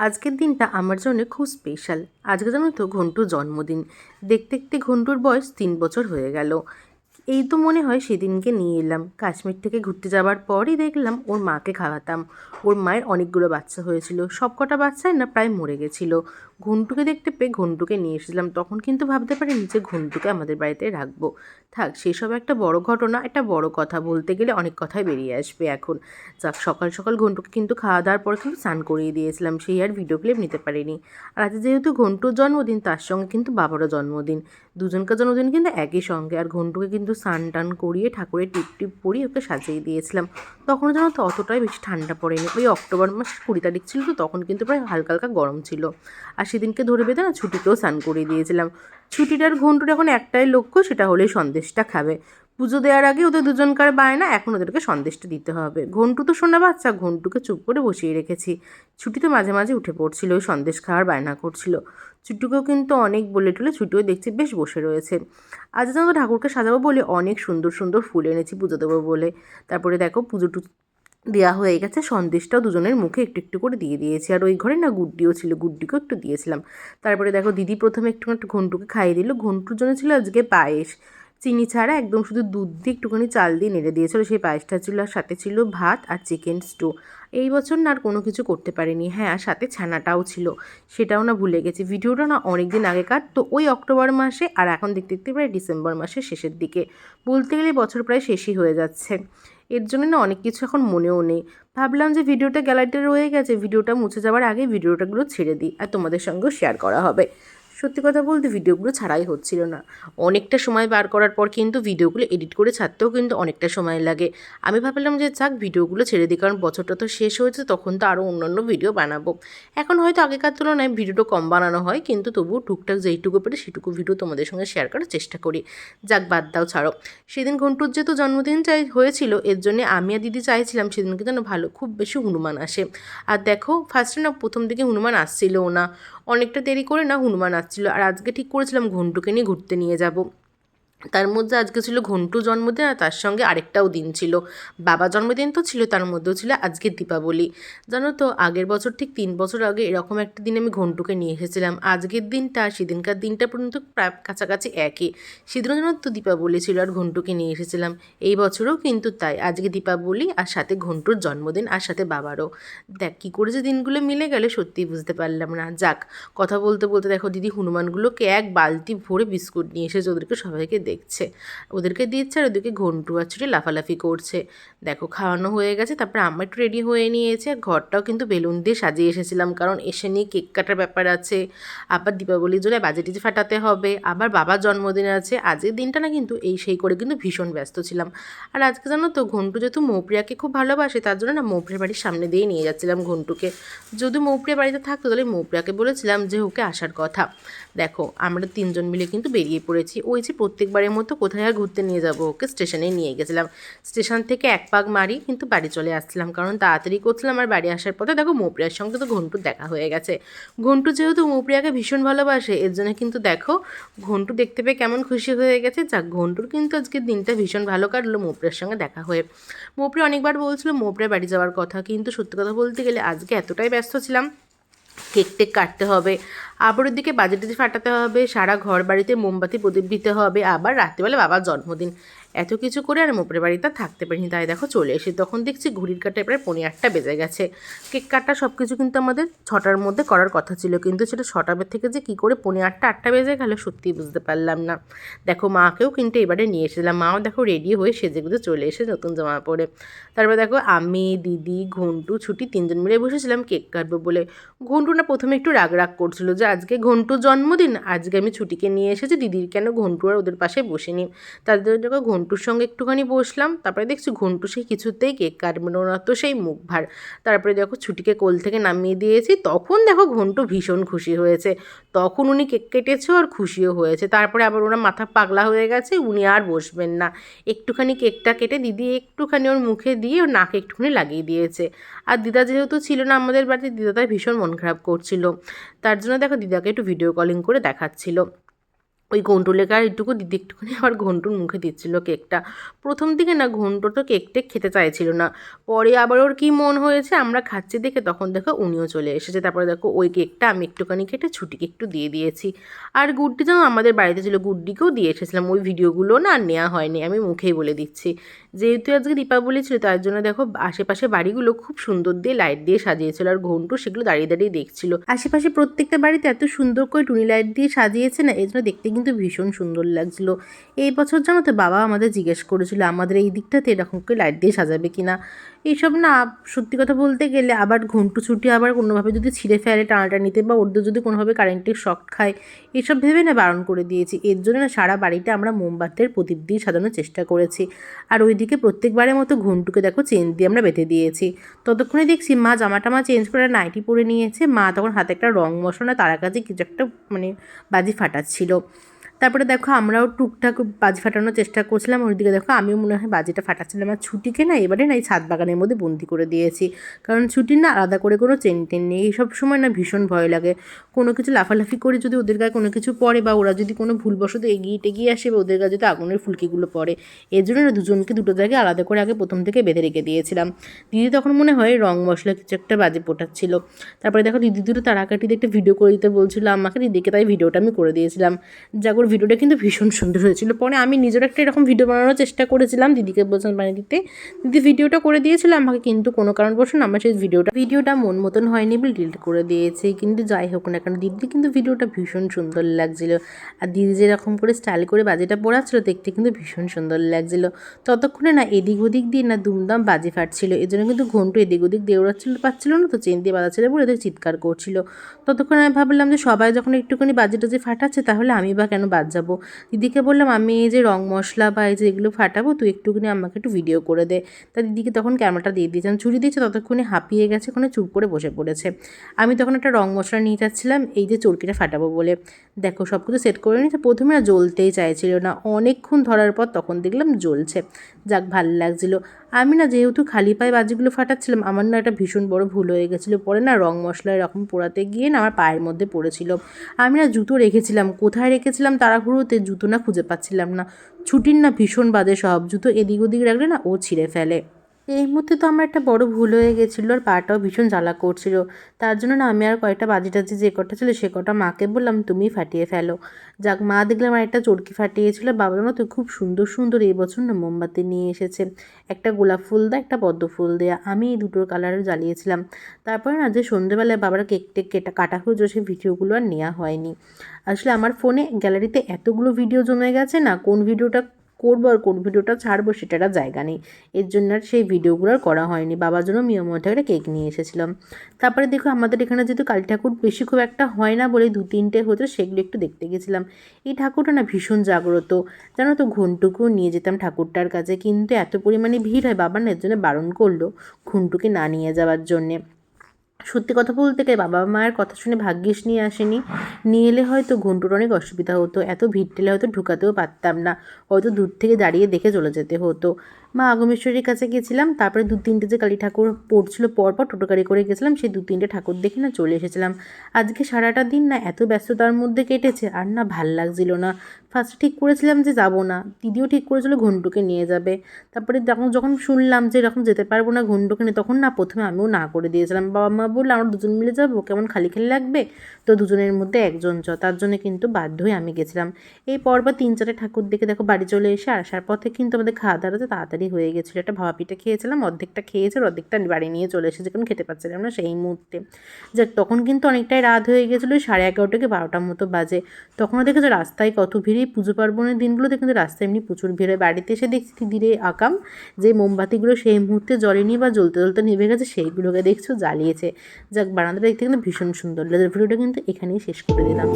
আজকের দিনটা আমার জন্য খুব স্পেশাল। আজকে জানো তো ঘন্টুর জন্মদিন। দেখতে দেখতে ঘন্টুর বয়স 3 বছর হয়ে গেল। এই তো মনে হয় সেদিনকে নিয়ে এলাম কাশ্মীর থেকে ঘুরতে যাওয়ার পরই দেখলাম ওর মাকে খাওয়াতাম। ওর মায়ের অনেকগুলো বাচ্চা হয়েছিল, সব কটা বাচ্চাই না প্রায় মরে গেছিলো। ঘন্টুকে দেখতে পেয়ে ঘন্টুকে নিয়ে এসেছিলাম, তখন কিন্তু ভাবতে পারিনি যে ঘন্টুকে আমাদের বাড়িতে রাখবো। থাক, সেসব একটা বড় ঘটনা, একটা বড় কথা বলতে গেলে অনেক কথাই বেরিয়ে আসবে এখন। যাক, সকাল সকাল ঘন্টুকে কিন্তু খাওয়া দাওয়ার পর কিন্তু স্নান করিয়ে দিয়েছিলাম, সেই আর ভিডিও ক্লিপ নিতে পারিনি। আর আজ যেহেতু ঘন্টুর জন্মদিন, তার সঙ্গে কিন্তু বাবারও জন্মদিন, দুজনকার জন্মদিন কিন্তু একই সঙ্গে। আর ঘন্টুকে কিন্তু স্নান টান করিয়ে ঠাকুরের টিপ টিপ পরিয়ে ওকে সাজিয়ে দিয়েছিলাম। তখন জানো তো অতটাই বেশি ঠান্ডা পড়েনি, ওই অক্টোবর মাস 20 তারিখ ছিল তো, তখন কিন্তু প্রায় হালকা হালকা গরম ছিল। আর সেদিনকে ধরে বেঁধে না ছুটিতেও স্নান করিয়ে দিয়েছিলাম। ছুটিটার ঘন্টুর এখন একটাই লক্ষ্য, সেটা হলেই সন্দেশটা খাবে। পুজো দেওয়ার আগে ওদের দুজনকার বায়না, এখন ওদেরকে সন্দেশটা দিতে হবে। ঘন্টু তো শোনা বাচ্চা, ঘন্টুকে চুপ করে বসিয়ে রেখেছি। ছুটিতে মাঝে মাঝে উঠে পড়ছিল, ওই সন্দেশ খাওয়ার বায়না করছিল। ছুটুকেও কিন্তু অনেক বলে টলে ছুটিও দেখছি বেশ বসে রয়েছে। আজ যেন ঠাকুরকে সাজাবো বলে অনেক সুন্দর সুন্দর ফুল এনেছি পুজো দেবো বলে। তারপরে দেখো পুজো দেওয়া হয়ে গেছে, সন্দেশটাও দুজনের মুখে একটু একটু করে দিয়ে দিয়েছি। আর ওই ঘরে না গুড্ডিও ছিল, গুড্ডিকেও একটু দিয়েছিলাম। তারপরে দেখো দিদি প্রথমে একটু ঘন্টুকে খাইয়ে দিল। ঘন্টুর জন্য ছিল আজকে পায়েস, চিনি ছাড়া একদম শুধু দুধ দিয়ে একটুখানি চাল দিয়ে নেড়ে দিয়েছিল, সেই পায়েসটা ছিল। আর সাথে ছিল ভাত আর চিকেন স্টু। এই বছর না আর কোনো কিছু করতে পারিনি। হ্যাঁ, আর সাথে ছানাটাও ছিল, সেটাও না ভুলে গেছি। ভিডিওটা না অনেক দিন আগেকার তো, ওই অক্টোবর মাসে, আর এখন দেখতে দেখতে প্রায় ডিসেম্বর মাসের শেষের দিকে। বলতে গেলে বছর প্রায় শেষই হয়ে যাচ্ছে। এর জন্য না অনেক কিছু এখন মনেও নেই। ভাবলাম যে ভিডিওটা গ্যালারিতে রয়ে গেছে, ভিডিওটা মুছে যাওয়ার আগে ভিডিওটাগুলো ছেড়ে দিই, আর তোমাদের সঙ্গেও শেয়ার করা হবে। সত্যি কথা বলতে ভিডিওগুলো ছাড়াই হচ্ছিল না। অনেকটা সময় বার করার পর কিন্তু ভিডিওগুলো এডিট করে ছাড়তেও কিন্তু অনেকটা সময় লাগে। আমি ভাবলাম যে যাক, ভিডিওগুলো ছেড়ে দিই, কারণ বছরটা তো শেষ হয়েছে, তখন তো আরও অন্যান্য ভিডিও বানাবো। এখন হয়তো আগেকার তুলনায় ভিডিওটা কম বানানো হয়, কিন্তু তবুও টুকটাক যেইটুকু পেরে সেটুকু ভিডিও তোমাদের সঙ্গে শেয়ার করার চেষ্টা করি। যাক, বাদ দাও, ছাড়ো। সেদিন ঘন্টুর যেহেতু জন্মদিন হয়েছিল, এর জন্যে আমি আর দিদি চাইছিলাম সেদিনকে যেন ভালো খুব বেশি হনুমান আসে। আর দেখো ফার্স্টে না প্রথম দিকে হনুমান আসছিলও না, অনেকটা দেরি করে না হনুমান আসছিল। আর আজকে ঠিক করেছিলাম ঘন্টুকে নিয়ে ঘুরতে নিয়ে যাব। তার মধ্যে আজকে ছিল ঘন্টু জন্মদিন, আর তার সঙ্গে আরেকটাও দিন ছিল, বাবা জন্মদিন তো ছিল, তার মধ্যেও ছিল আজকের দীপাবলি। জানো তো আগের বছর ঠিক 3 বছর আগে এরকম একটা দিন আমি ঘন্টুকে নিয়ে এসেছিলাম। আজকের দিনটা সেদিনকার দিনটা পর্যন্ত প্রায় কাছাকাছি একই। সেদিনও জানো তো দীপাবলি ছিল আর ঘন্টুকে নিয়ে এসেছিলাম। এই বছরও কিন্তু তাই, আজকে দীপাবলি আর সাথে ঘন্টুর জন্মদিন আর সাথে বাবারও। দেখ কী করে যে দিনগুলো মিলে গেলে সত্যিই বুঝতে পারলাম না। যাক, কথা বলতে বলতে দেখো দিদি হনুমানগুলোকে এক বালতি ভরে বিস্কুট নিয়ে এসেছে, ওদেরকে সবাইকে দেখছে, ওদেরকে দিচ্ছে, আর ওদেরকে ঘন্টু আর ছুটে লাফালাফি করছে। দেখো খাওয়ানো হয়ে গেছে, তারপরে আমরা একটু রেডি হয়ে নিয়েছি। আর ঘরটাও কিন্তু বেলুন দিয়ে সাজিয়ে এসেছিলাম, কারণ এসে নিয়ে কেক কাটার ব্যাপার আছে, আবার দীপাবলির জন্য বাজে টিজে ফাটাতে হবে, আবার বাবার জন্মদিন আছে। আজকের দিনটা না কিন্তু এই সেই করে কিন্তু ভীষণ ব্যস্ত ছিলাম। আর আজকে জানো তো ঘন্টু যেহেতু মৌপ্রিয়াকে খুব ভালোবাসে, তার জন্য না মৌপ্রিয়ার বাড়ির সামনে দিয়ে নিয়ে যাচ্ছিলাম ঘন্টুকে। যদি মৌপ্রিয়া বাড়িতে থাকতো তাহলে মৌপ্রিয়াকে বলেছিলাম যে ওকে আসার কথা। দেখো আমরা 3জন মিলে কিন্তু বেরিয়ে পড়েছি। ওই যে প্রত্যেকবারের মতো কোথায় আর ঘুরতে নিয়ে যাব, ওকে স্টেশনে নিয়ে গেছিলাম। স্টেশন থেকে এক পাক মারি কিন্তু বাড়ি চলে আসছিলাম, কারণ তাড়াতাড়ি করছিলাম। আর বাড়ি আসার পথে দেখো মৌপ্রিয়ার সঙ্গে তো ঘন্টুর দেখা হয়ে গেছে। ঘন্টু যেহেতু মৌপ্রিয়াকে ভীষণ ভালোবাসে, এর জন্য কিন্তু দেখো ঘন্টু দেখতে পেয়ে কেমন খুশি হয়ে গেছে। যাক, ঘন্টুর কিন্তু আজকের দিনটা ভীষণ ভালো কাটলো মৌপ্রিয়ার সঙ্গে দেখা হয়ে। মৌপ্রিয়া অনেকবার বলছিল মৌপ্রিয়া বাড়ি যাওয়ার কথা, কিন্তু সত্যি কথা বলতে গেলে আজকে এতটাই ব্যস্ত ছিলাম, কেক টেক কাটতে হবে, আবার ওদিকে বাজি টাজি ফাটাতে হবে, সারা ঘর বাড়িতে মোমবাতি প্রদীপ দিতে হবে, আবার রাত্রিবেলা বাবার জন্মদিন, এত কিছু করে আর মোপরের বাড়িতে থাকতে পারিনি। তাই দেখো চলে এসে তখন দেখছি ঘড়ির কাঁটায় প্রায় 8:45 বেজে গেছে। কেক কাটা সব কিছু কিন্তু আমাদের 6টার মধ্যে করার কথা ছিল, কিন্তু সেটা 6টা থেকে যে কী করে 8:45 8টা বেজে গেল সত্যিই বুঝতে পারলাম না। দেখো মাকেও কিন্তু এবারে নিয়ে এসেছিলাম, মাও দেখো রেডি হয়ে সেজেগুজে চলে এসে নতুন জামা পরে। তারপরে দেখো আমি, দিদি, ঘন্টু, ছুটি 3জন মিলে বসেছিলাম কেক কাটবো বলে। ঘন্টু না প্রথমে একটু রাগ রাগ করছিল যে আজকে ঘন্টুর জন্মদিন, আজকে আমি ছুটিকে নিয়ে এসেছি, দিদির কেন ঘন্টু আর ওদের পাশে বসিনি। তাদের যখন ঘন্টুর সঙ্গে একটুখানি বসলাম, তারপরে দেখছি ঘন্টু সেই কিছুতেই কেক কাটবে না, ওনার তো সেই মুখ ভার। তারপরে দেখো ছুটিকে কোল থেকে নামিয়ে দিয়েছি, তখন দেখো ঘন্টু ভীষণ খুশি হয়েছে, তখন উনি কেক কেটেছে আর খুশিও হয়েছে। তারপরে আবার ওনার মাথা পাগলা হয়ে গেছে, উনি আর বসবেন না। একটুখানি কেকটা কেটে দিদি একটুখানি ওর মুখে দিয়ে ওর নাকে একটুখানি লাগিয়ে দিয়েছে। আর দিদা যেহেতু ছিল না আমাদের বাড়িতে, দিদাটাই ভীষণ মন খারাপ করছিল, তার জন্য দেখো দিদাকে একটু ভিডিও কলিং করে দেখাচ্ছিল। ওই ঘন্টুলেকে আর একটুকু দিদি একটুখানি আবার ঘন্টুর মুখে দিচ্ছিল কেকটা। প্রথম দিকে না ঘন্টু তো কেক টেক খেতে চাইছিল না, পরে আবার ওর কী মন হয়েছে আমরা খাচ্ছি দেখে তখন দেখো উনিও চলে এসেছে। তারপরে দেখো ওই কেকটা আমি একটুখানি কেটে ছুটিকে একটু দিয়ে দিয়েছি। আর গুড্ডি যেন আমাদের বাড়িতে ছিল, গুড্ডিকেও দিয়ে এসেছিলাম। ওই ভিডিওগুলো না আর নেওয়া হয়নি, আমি মুখেই বলে দিচ্ছি। যেহেতু আজকে দীপাবলি ছিল তার জন্য দেখো আশেপাশে বাড়িগুলো খুব সুন্দর দিয়ে লাইট দিয়ে সাজিয়েছিল, আর ঘন্টু সেগুলো দাঁড়িয়ে দাঁড়িয়ে দেখছিল। আশেপাশে প্রত্যেকটা বাড়িতে এত সুন্দর করে টুনি লাইট দিয়ে সাজিয়েছে না, এই জন্য দেখতে কিন্তু ভীষণ সুন্দর লাগছিল। এই বছর জানো তো বাবা আমাদের জিজ্ঞেস করেছিল আমাদের এই দিকটাতে এরকম করে লাইট দিয়ে সাজাবে কিনা। এইসব না সত্যি কথা বলতে গেলে আবার ঘন্টু ছুটি আবার কোনোভাবে যদি ছিঁড়ে ফেলে টানাটানিতে, বা ওদের যদি কোনোভাবে কারেন্টের শক খায়, এসব ভেবে না বারণ করে দিয়েছি। এর জন্য না সারা বাড়িটা আমরা মোমবাতির প্রদীপ দিয়ে সাজানোর চেষ্টা করেছি। আর ওইদিকে প্রত্যেকবারের মতো ঘন্টুকে দেখো চেন দিয়ে আমরা বেঁধে দিয়েছি। ততক্ষণে দেখছি মা জামাটা চেঞ্জ করে নাইটি পরে নিয়েছে। মা তখন হাতে একটা রং মশলা তারা কাছে কিছু একটা বাজি ফাটাচ্ছিল। তারপরে দেখো আমরাও টুকটাক বাজি ফাটানোর চেষ্টা করছিলাম। ওইদিকে দেখো আমিও মনে হয় বাজিটা ফাটাচ্ছিলাম। আর ছুটিকে না এবারে না এই ছাদ বাগানের মধ্যে বন্দি করে দিয়েছি, কারণ ছুটির না আলাদা করে কোনো চেন টেন নেই। এইসব সময় না ভীষণ ভয় লাগে, কোনো কিছু লাফালাফি করে যদি ওদের গায়ে কোনো কিছু পড়ে, বা ওরা যদি কোনো ভুলবশত এগিয়ে টেগিয়ে আসে, বা ওদের গায়ে যদি আগুনের ফুলকিগুলো পড়ে, এর জন্য না দুজনকে দুটো জায়গায় আলাদা করে আগে প্রথম থেকে বেঁধে রেখে দিয়েছিলাম। দিদি তখন মনে হয় রং মশলা কিছু একটা বাজি পোটাচ্ছিল। তারপরে দেখো দিদি দুটো তারাকাঠিতে একটা ভিডিও করে দিতে বলছিল আমাকে, দিদিকে তাই ভিডিওটা আমি করে দিয়েছিলাম। জাগর ভিডিওটা কিন্তু ভীষণ সুন্দর হয়েছিল। পরে আমি নিজের একটা এরকম ভিডিও বানানোর চেষ্টা করেছিলাম, দিদিকে বলছিলাম বানিয়ে দিতে। দিদি ভিডিওটা করে দিয়েছিল আমাকে, কিন্তু কোনো কারণবশত আমার সেই ভিডিওটা মন মতন হয়নি বলে ডিলিট করে দিয়েছে। কিন্তু যাই হোক না কেন দিদি কিন্তু ভিডিওটা ভীষণ সুন্দর লাগছিল। আর দিদি যেরকম করে স্টাইল করে বাজিটা পড়াচ্ছিল দেখতে কিন্তু ভীষণ সুন্দর লাগছিল। ততক্ষণে না এদিক ওদিক দিয়ে না দুমদাম বাজি ফাটছিল, এই জন্য কিন্তু ঘন্টু এদিক ওদিক দৌড়াচ্ছিল পাচ্ছিল না, তো চেন দিয়ে বাজাচ্ছিল বলে এদের চিৎকার করছিল। ততক্ষণ আমি ভাবলাম যে সবাই যখন একটুখানি বাজি টাজি ফাটাচ্ছে তাহলে আমি বা কেন বাদ যাবো। দিদিকে বললাম আমি এই যে রং মশলা বা এই যে এগুলো ফাটাবো, তুই একটুখানি আমাকে একটু ভিডিও করে দে। তা দিদিকে তখন ক্যামেরাটা দিয়ে দিয়েছিলাম, ছুরি দিয়েছে ততক্ষণে হাঁপিয়ে গেছে, ওখানে চুপ করে বসে পড়েছে। আমি তখন একটা রং মশলা নিয়ে যাচ্ছিলাম এই যে চরকিটা ফাটাবো বলে। দেখো সব কিছু সেট করে নিয়েছে, প্রথমে না জ্বলতেই চাইছিল না, অনেকক্ষণ ধরার পর তখন দেখলাম জ্বলছে। যাক ভালো লাগছিলো। আমি না যেহেতু খালি পায়ে বাজিগুলো ফাটাচ্ছিলাম, আমার না একটা ভীষণ বড় ভুল হয়ে গেছিলো। পরে না রং মশলা এরকম পোড়াতে গিয়ে না আমার পায়ের মধ্যে পড়েছিল। আমি না জুতো রেখেছিলাম, কোথায় রেখেছিলাম তাড়াহুড়োতে জুতো না খুঁজে পাচ্ছিলাম না। ছুটির না ভীষণ বাজে সব, জুতো এদিক ওদিক রাখলে না ও ছিঁড়ে ফেলে। এই মুহূর্তে তো আমার একটা বড় ভুল হয়ে গেছিলো, আর পাটাও ভীষণ জ্বালা করছিল। তার জন্য না আমি আর কয়েকটা বাজি টাজি যে কটা ছিল সে কটা মাকে বললাম তুমিই ফাটিয়ে ফেলো। যাক মা দেখলাম আর একটা চরকি ফাটিয়েছিল। বাবা জানো তো খুব সুন্দর সুন্দর এই বছর না মোমবাতি নিয়ে এসেছে, একটা গোলাপ ফুল দেয়া একটা পদ্ম ফুল দেয়া। আমি এই দুটোর কালারে জ্বালিয়েছিলাম। তারপরে না যে সন্ধ্যেবেলায় বাবার কেক টেক কাটা হয়েছিল সেই ভিডিওগুলো আর নেওয়া হয়নি। আসলে আমার ফোনে গ্যালারিতে এতগুলো ভিডিও জমে গেছে না, কোন ভিডিওটা করবো আর কোন ভিডিওটা ছাড়বো সেটার জায়গা নেই। এর জন্য আর সেই ভিডিওগুলো আর করা হয়নি। বাবার জন্য মিয়ময় থেকে একটা কেক নিয়ে এসেছিলাম। তারপরে দেখো আমাদের এখানে যেহেতু কালী ঠাকুর বেশি খুব একটা হয় না বলে 2-3টে হতো, সেগুলো একটু দেখতে গেছিলাম। এই ঠাকুরটা না ভীষণ জাগ্রত, জানো তো ঘন্টুকেও নিয়ে যেতাম ঠাকুরটার কাছে, কিন্তু এত পরিমাণে ভিড় হয় বাবা না এর জন্য বারণ করলো ঘন্টুকে না নিয়ে যাওয়ার জন্যে। সত্যি কথা বলতে গেলে বাবা মায়ের কথা শুনে ভাগ্যিস নিয়ে আসেনি, নিয়ে এলে হয়তো ঘন্টুর অনেক অসুবিধা হতো, এত ভিড় ঠেলে হয়তো ঢুকাতেও পারতাম না, হয়তো দূর থেকে দাঁড়িয়ে দেখে চলে যেতে হতো। মা আগমেশ্বরীর কাছে গেছিলাম, তারপরে 2-3টে যে কালী ঠাকুর পড়ছিল পরপর টোটো গাড়ি করে গেছিলাম, সেই 2-3টে ঠাকুর দেখে না চলে এসেছিলাম। আজকে সারাটা দিন না এত ব্যস্ততার মধ্যে কেটেছে, আর না ভাল লাগছিল না। ফার্স্টে ঠিক করেছিলাম যে যাব না, দিদিও ঠিক করেছিল ঘন্টুকে নিয়ে যাবে। তারপরে যখন শুনলাম যে এরকম যেতে পারবো না ঘন্টুকে নিয়ে, তখন না প্রথমে আমিও না করে দিয়েছিলাম। বাবা মা বললো আমরা দুজন মিলে যাবো, কেমন খালি খালি লাগবে, তো দুজনের মধ্যে একজন তার জন্য কিন্তু বাধ্য হয়ে আমি গেছিলাম। এই পরপর 3-4টে ঠাকুর দেখে দেখো বাড়ি চলে এসে আসার পথে কিন্তু আমাদের খাওয়া দাওয়াতে তাড়াতাড়ি হয়ে গেছিলো। একটা ভাপা পিঠা খেয়েছিলাম, অর্ধেকটা খেয়েছে, অর্ধেকটা বাড়ি নিয়ে চলে এসেছে, কারণ খেতে পারছিলাম না সেই মুহূর্তে। যাক তখন কিন্তু অনেকটাই রাত হয়ে গেছিলো, 11:30 কি 12টার মতো বাজে। তখনও দেখেছো রাস্তায় কত ভিড়, এই পুজো পার্বণের দিনগুলোতে কিন্তু রাস্তায় এমনি প্রচুর ভিড় হয়। বাড়িতে এসে দেখছি দিদিরে আকাম যে মোমবাতিগুলো সেই মুহূর্তে জ্বলেনি বা জ্বলতে জ্বলতে নিভে গেছে সেইগুলোকে দেখছো জ্বালিয়েছে। যাক বারান্দাটা দেখতে কিন্তু ভীষণ সুন্দর লাগে। ভিডিওটা কিন্তু এখানেই শেষ করে দিলাম।